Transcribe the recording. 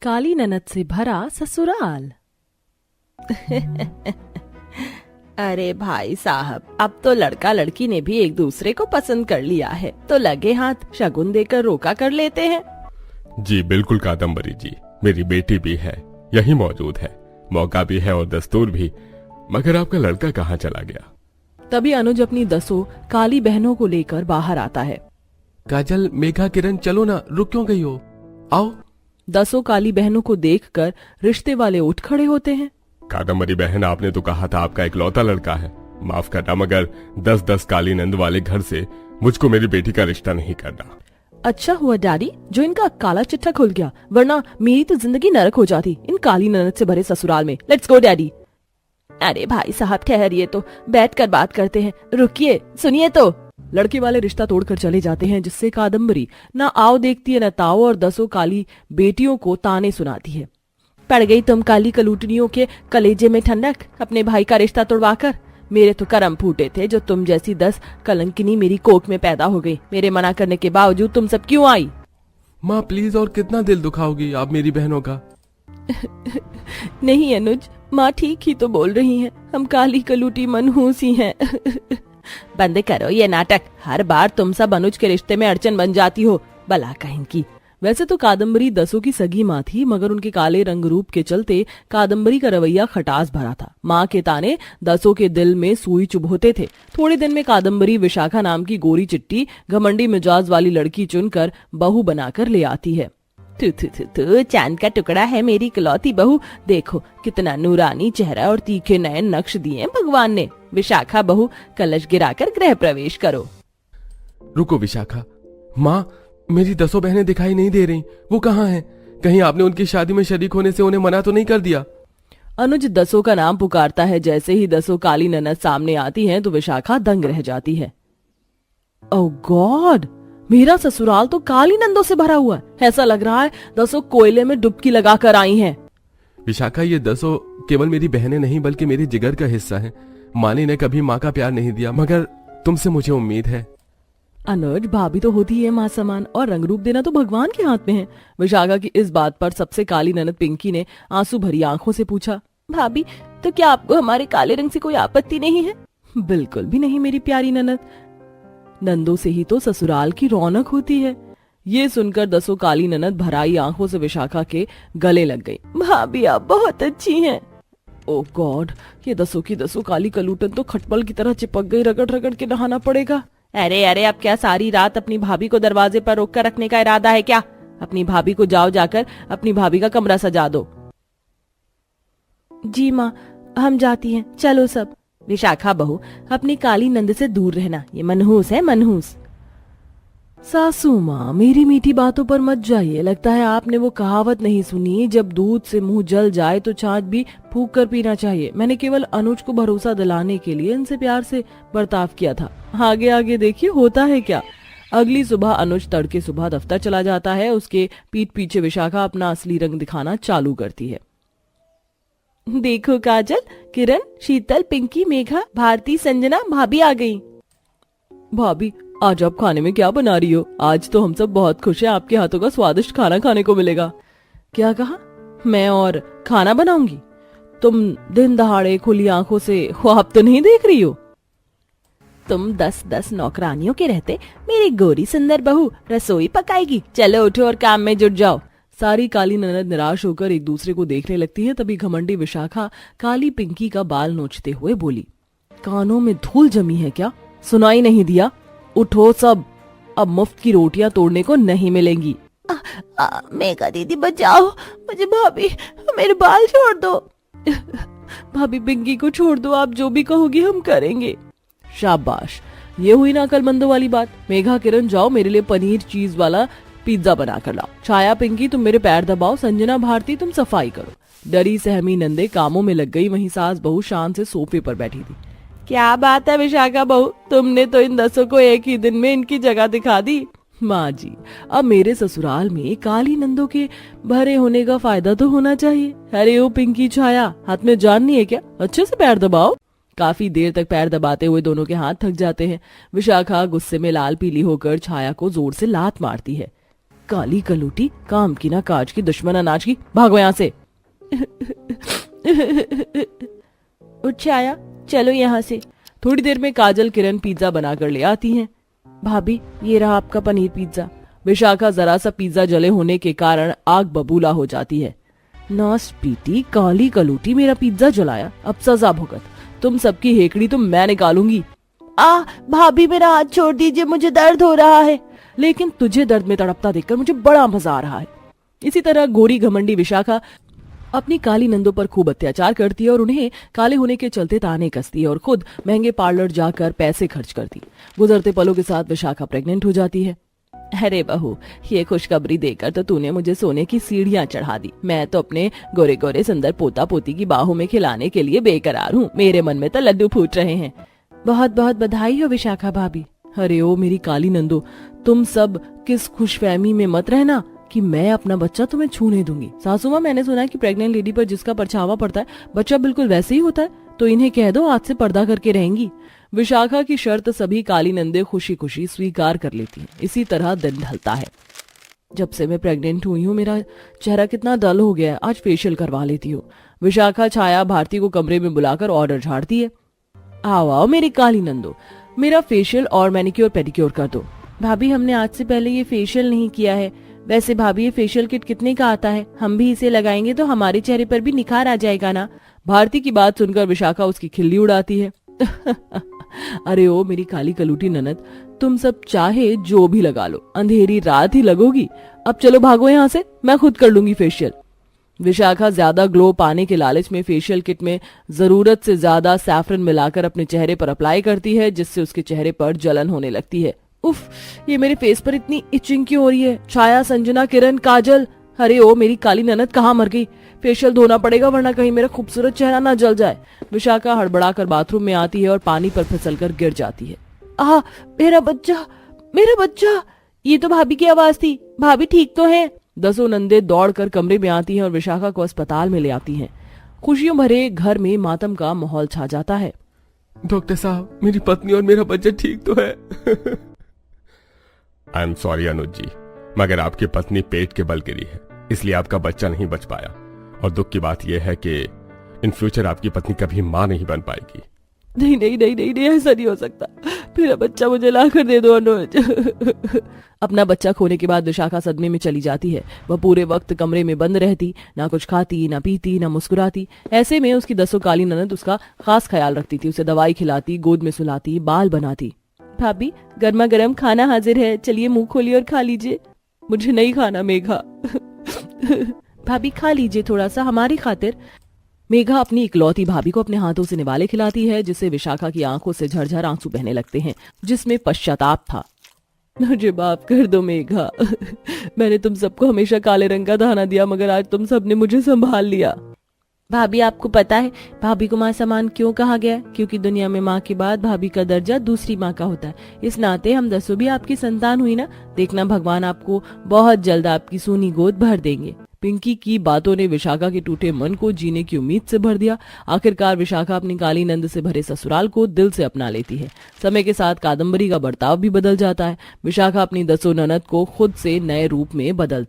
काली ननद से भरा ससुराल। अरे भाई साहब, अब तो लड़का लड़की ने भी एक दूसरे को पसंद कर लिया है, तो लगे हाथ शगुन देकर रोका कर लेते हैं। जी बिल्कुल कादम्बरी जी, मेरी बेटी भी है, यही मौजूद है, मौका भी है और दस्तूर भी, मगर आपका लड़का कहाँ चला गया? तभी अनुज अपनी 10 काली बहनों को लेकर बाहर आता है। काजल, मेघा, किरण, चलो ना, रुक क्यों गई हो? आओ। 10 काली बहनों को देखकर रिश्ते वाले उठ खड़े होते हैं। कादम्बरी बहन, आपने तो कहा था आपका इकलौता लड़का है, माफ करना, मगर 10-10 काली नंद वाले घर से मुझको मेरी बेटी का रिश्ता नहीं करना। अच्छा हुआ डैडी जो इनका काला चिट्ठा खुल गया, वरना मेरी तो जिंदगी नरक हो जाती इन काली ननद से भरे ससुराल में। Let's Go Daddy. अरे भाई साहब ठहरिए तो, बैठ कर बात करते हैं, रुकिए सुनिए तो। लड़के वाले रिश्ता तोड़कर चले जाते हैं, जिससे कादम्बरी न आओ देखती है न ताओ और 10 काली बेटियों को ताने सुनाती है। पड़ गई तुम काली कलूटनियों के कलेजे में ठंडक, अपने भाई का रिश्ता तोड़वाकर। मेरे तो करम फूटे थे जो तुम जैसी 10 कलंकिनी मेरी कोख में पैदा हो गई। मेरे मना करने के बावजूद तुम सब क्यों आई? माँ प्लीज, और कितना दिल दुखाओगी आप मेरी बहनों का? नहीं अनुज, माँ ठीक ही तो बोल रही हैं, हम काली कलूटी मनहूसी हैं। बंद करो ये नाटक, हर बार तुम सब अनुज के रिश्ते में अड़चन बन जाती हो, भला कहीं की। वैसे तो कादम्बरी 10 की सगी माँ थी, मगर उनके काले रंग रूप के चलते कादम्बरी का रवैया खटास भरा था। माँ के ताने 10 के दिल में सुई चुभोते थे। थोड़े दिन में कादम्बरी विशाखा नाम की गोरी चिट्टी घमंडी मिजाज वाली लड़की चुनकर बहू बनाकर ले आती है। तू चांद का टुकड़ा है मेरी इकलौती बहू, देखो कितना नूरानी चेहरा और तीखे नए नक्श दिए भगवान ने। विशाखा बहू, कलश गिराकर गृह प्रवेश करो। रुको विशाखा, माँ मेरी 10 बहनें दिखाई नहीं दे रही, वो कहाँ हैं? कहीं आपने उनकी शादी में शरीक होने से उन्हें मना तो नहीं कर दिया? अनुज 10 का नाम पुकारता है। जैसे ही 10 काली ननद सामने आती हैं तो विशाखा दंग रह जाती है। ओह गॉड, मेरा ससुराल तो काली नंदों से भरा हुआ है। ऐसा लग रहा है 10 कोयले में डुबकी लगा कर आई हैं। विशाखा, ये 10 केवल मेरी बहनें नहीं बल्कि मेरी जिगर का हिस्सा है। मानी ने कभी माँ का प्यार नहीं दिया, मगर तुमसे मुझे उम्मीद है। अनुज, भाभी तो होती है माँ समान, और रंग रूप देना तो भगवान के हाथ में है। विशाखा की इस बात पर सबसे काली ननद पिंकी ने आंसू भरी आंखों से पूछा, भाभी तो क्या आपको हमारे काले रंग से कोई आपत्ति नहीं है? बिल्कुल भी नहीं मेरी प्यारी ननद, नंदों से ही तो ससुराल की रौनक होती है। ये सुनकर 10 काली ननद भराई आंखों से विशाखा के गले लग गई। भाभी आप बहुत अच्छी हैं। ओ गॉड, ये 10 की 10 काली कलूटन तो खटमल की तरह चिपक गई। रगड़ रगड़ के नहाना पड़ेगा। अरे अब क्या सारी रात अपनी भाभी को दरवाजे पर रोक कर रखने का इरादा है क्या? अपनी भाभी को जाओ जाकर अपनी भाभी का कमरा सजा दो। जी माँ, हम जाती हैं, चलो सब। विशाखा बहू, अपनी काली नंद से दूर रहना, ये मनहूस है मनहूस। सासू माँ, मेरी मीठी बातों पर मत जाइए। लगता है आपने वो कहावत नहीं सुनी, जब दूध से मुंह जल जाए तो छाछ भी फूंक कर पीना चाहिए। मैंने केवल अनुज को भरोसा दिलाने के लिए इनसे प्यार से बर्ताव किया था। आगे आगे देखिए होता है क्या। अगली सुबह अनुज तड़के सुबह दफ्तर चला जाता है। उसके पीठ पीछे विशाखा अपना असली रंग दिखाना चालू करती है। देखो काजल, किरण, शीतल, पिंकी, मेघा, भारती, संजना भाभी आ गई। भाभी, आज आप खाने में क्या बना रही हो? आज तो हम सब बहुत खुश हैं, आपके हाथों का स्वादिष्ट खाना खाने को मिलेगा। क्या कहा? मैं और खाना बनाऊंगी? तुम दिन दहाड़े खुली आंखों से ख्वाब तो नहीं देख रही हो? तुम 10-10 नौकरानियों के रहते मेरी गोरी सुंदर बहू रसोई पकाएगी। चलो उठो और काम में जुट जाओ। सारी काली ननद निराश होकर एक दूसरे को देखने लगती है। तभी घमंडी विशाखा काली पिंकी का बाल नोचते हुए बोली, कानों में धूल जमी है क्या? सुनाई नहीं दिया? उठो सब, अब मुफ्त की रोटियां तोड़ने को नहीं मिलेंगी। मेघा दीदी बचाओ मुझे, भाभी मेरे बाल छोड़ दो। भाभी पिंकी को छोड़ दो, आप जो भी कहोगी हम करेंगे। शाबाश, ये हुई ना अकलमंदों वाली बात। मेघा, किरण, जाओ मेरे लिए पनीर चीज वाला पिज्जा बना कर लाओ। छाया, पिंकी तुम मेरे पैर दबाओ। संजना, भारती तुम सफाई करो। डरी सहमी नंदे कामों में लग गई। वहीं सास बहू शान से सोफे पर बैठी थी। क्या बात है विशाखा बहू, तुमने तो इन 10 को एक ही दिन में इनकी जगह दिखा दी। माँ जी, अब मेरे ससुराल में काली नंदों के भरे होने का फायदा तो होना चाहिए। अरे ओ पिंकी, छाया, हाथ में जान नहीं है क्या? अच्छे से पैर दबाओ। काफी देर तक पैर दबाते हुए दोनों के हाथ थक जाते हैं। विशाखा गुस्से में लाल पीली होकर छाया को जोर से लात मारती है। काली कलूटी, काम की ना काज की, दुश्मन अनाज की, भागो यहाँ से। उठ छाया, चलो यहाँ से। थोड़ी देर में काजल किरण पिज्जा बनाकर ले आती हैं। भाभी ये रहा आपका पनीर पिज्जा। विशाखा जरा सा पिज्जा जले होने के कारण आग बबूला हो जाती है। नॉस पीटी, काली कलूटी, मेरा पिज्जा जलाया, अब सजा भुगत। तुम सबकी हेकड़ी तो मैं निकालूंगी। भाभी मेरा हाथ छोड़ दीजिए, मुझे दर्द हो रहा है। लेकिन तुझे दर्द में तड़पता देखकर मुझे बड़ा मजा आ रहा है। इसी तरह गोरी घमंडी विशाखा अपनी काली नंदों पर खूब अत्याचार करती है और उन्हें काले होने के चलते ताने कसती है और खुद महंगे पार्लर जाकर पैसे खर्च करती। गुजरते पलों के साथ विशाखा प्रेग्नेंट हो जाती है। अरे बहू, ये खुशखबरी देकर तो तूने मुझे सोने की सीढ़ियां चढ़ा दी। मैं तो अपने गोरे गोरे सुंदर पोता पोती की बाहों में खिलाने के लिए बेकरार हूँ। मेरे मन में तो लड्डू फूट रहे हैं। बहुत बहुत बधाई हो विशाखा भाभी। अरे ओ मेरी काली नंदो, तुम सब किस खुशफहमी में मत रहना कि मैं अपना बच्चा तुम्हें छूने दूंगी। सासू माँ, मैंने सुना है कि प्रेग्नेंट लेडी पर जिसका परछावा पड़ता है बच्चा बिल्कुल वैसे ही होता है, तो इन्हें कह दो आज से पर्दा करके रहेंगी। विशाखा की शर्त सभी काली नंदे खुशी खुशी स्वीकार कर लेती हैं। इसी तरह दिन ढलता है। जब से मैं प्रेग्नेंट हुई हूँ मेरा चेहरा कितना डल हो गया है, आज फेशियल करवा लेती हूँ। विशाखा छाया भारती को कमरे में बुलाकर ऑर्डर झाड़ती है। आओ आओ मेरी काली नंदो, मेरा फेशियल और मैनिक्योर पेडिक्योर कर दो। भाभी हमने आज से पहले ये फेशियल नहीं किया है। वैसे भाभी ये फेशियल किट कितने का आता है? हम भी इसे लगाएंगे तो हमारे चेहरे पर भी निखार आ जाएगा ना। भारती की बात सुनकर विशाखा उसकी खिल्ली उड़ाती है। अरे ओ मेरी काली कलूटी ननद, तुम सब चाहे जो भी लगा लो, अंधेरी रात ही लगोगी। अब चलो भागो यहाँ से, मैं खुद कर लूंगी फेशियल। विशाखा ज्यादा ग्लो पाने के लालच में फेशियल किट में जरूरत से ज्यादा सैफरन मिलाकर अपने चेहरे पर अप्लाई करती है, जिससे उसके चेहरे पर जलन होने लगती है। उफ, ये मेरे फेस पर इतनी इचिंग क्यों हो रही है? छाया, संजना, किरण, काजल, अरे ओ मेरी काली ननद कहाँ मर गई? फेशियल धोना पड़ेगा वरना कहीं मेरा खूबसूरत चेहरा ना जल जाए। विशाखा हड़बड़ाकर बाथरूम में आती है और पानी पर फिसलकर गिर जाती है। मेरा बच्चा, मेरा बच्चा! ये तो भाभी की आवाज थी। भाभी ठीक तो है? दसों नंदे दौड़कर कमरे में आती हैं और विशाखा को अस्पताल में ले आती हैं। खुशियों भरे घर में मातम का माहौल छा जाता है। डॉक्टर साहब, मेरी पत्नी और मेरा बच्चा ठीक तो है? आई एम सॉरी अनुज जी, मगर आपकी पत्नी पेट के बल गिरी है, इसलिए आपका बच्चा नहीं बच पाया। और दुख की बात यह है कि इन फ्यूचर आपकी पत्नी कभी मां नहीं बन पाएगी। नहीं नहीं नहीं नहीं नहीं, ऐसा नहीं हो सकता। मेरा बच्चा मुझे ला कर दे दो अनुज। अपना बच्चा खोने के बाद विशाखा सदमे में चली जाती है। वह पूरे वक्त कमरे में बंद रहती, ना कुछ खाती, ना पीती, ना मुस्कुराती। ऐसे में उसकी दसों काली ननद उसका खास ख्याल रखती थी। उसे दवाई खिलाती, गोद में सुलाती, बाल बनाती। भाभी गर्मा गर्म खाना हाजिर है, चलिए मुंह खोलिए और खा लीजिए। मुझे नहीं खाना मेघा। भाभी खा लीजिए थोड़ा सा हमारी खातिर। मेघा अपनी इकलौती भाभी को अपने हाथों से निवाले खिलाती है, जिससे विशाखा की आंखों से झरझर आंसू बहने लगते हैं, जिसमें पश्चाताप था। मुझे माफ कर दो मेघा। मैंने तुम सबको हमेशा काले रंग का दाना दिया, मगर आज तुम सबने मुझे संभाल लिया। भाभी आपको पता है भाभी को माँ समान क्यों कहा गया? क्योंकि दुनिया में माँ के बाद भाभी का दर्जा दूसरी माँ का होता है। इस नाते हम दसों भी आपकी संतान हुई ना। देखना भगवान आपको बहुत जल्द आपकी सोनी गोद भर देंगे। पिंकी की बातों ने विशाखा के टूटे मन को जीने की उम्मीद से भर दिया। आखिरकार विशाखा अपनी काली नंद से भरे ससुराल को दिल से अपना लेती है। समय के साथ कादम्बरी का बर्ताव भी बदल जाता है। विशाखा अपनी दसों ननद को खुद से नए रूप में बदलती